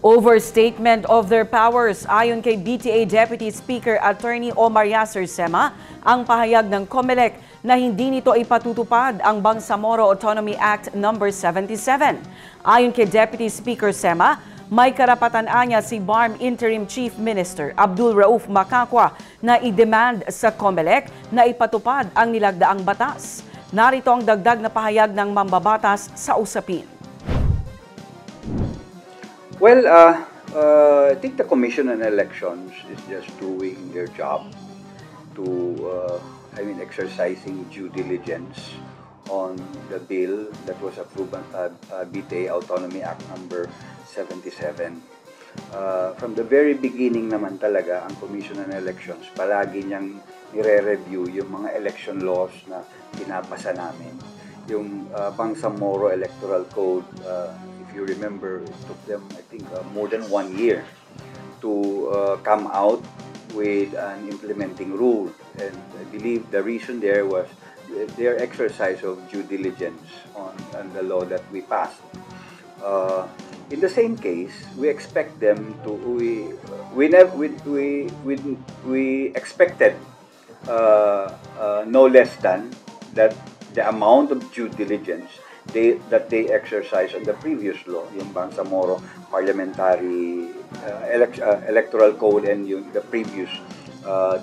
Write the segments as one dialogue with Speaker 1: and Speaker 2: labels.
Speaker 1: Overstatement of their powers ayon kay BTA Deputy Speaker Attorney Omar Yasser Sema ang pahayag ng COMELEC na hindi nito ipatutupad ang Bangsamoro Autonomy Act No. 77. Ayon kay Deputy Speaker Sema, may karapatan anya si BARM Interim Chief Minister Abdul Rauf Makakwa na i-demand sa COMELEC na ipatupad ang nilagdaang batas. Narito ang dagdag na pahayag ng mambabatas sa usapin.
Speaker 2: Well, I think the Commission on Elections is just doing their job to, exercising due diligence on the bill that was approved by BTA Autonomy Act No. 77. From the very beginning naman talaga, ang Commission on Elections, palagi niyang nire-review yung mga election laws na pinapasa namin. Yung Bangsamoro Electoral Code, if you remember, it took them, I think, more than 1 year to come out with an implementing rule. And I believe the reason there was their exercise of due diligence on the law that we passed. In the same case, we expect them to, we expected no less than that the amount of due diligence that they exercised on the previous law, yung Bangsamoro Parliamentary Electoral Code and yung the previous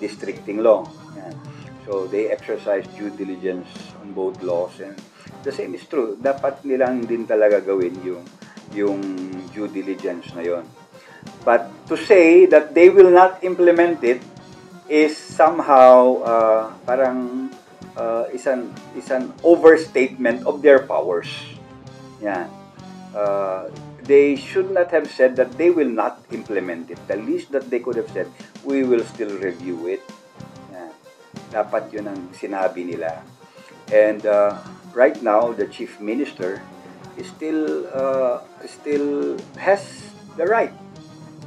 Speaker 2: districting law. Yeah. So they exercised due diligence on both laws, and the same is true. Dapat nilang din talaga gawin yung due diligence na yon. But to say that they will not implement it is somehow parang is an overstatement of their powers. Yeah. They should not have said that they will not implement it. The least that they could have said, we will still review it. Yeah. Dapat yun ang sinabi nila. And right now, the Chief Minister is still has the right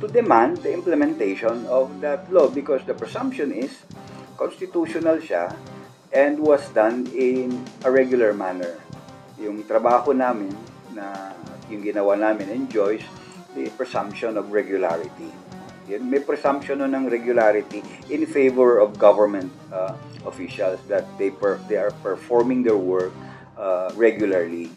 Speaker 2: to demand the implementation of that law, because the presumption is constitutional siya and was done in a regular manner. Yung trabaho namin, na yung ginawa namin enjoys the presumption of regularity. May presumption ng regularity in favor of government officials, that they are performing their work regularly.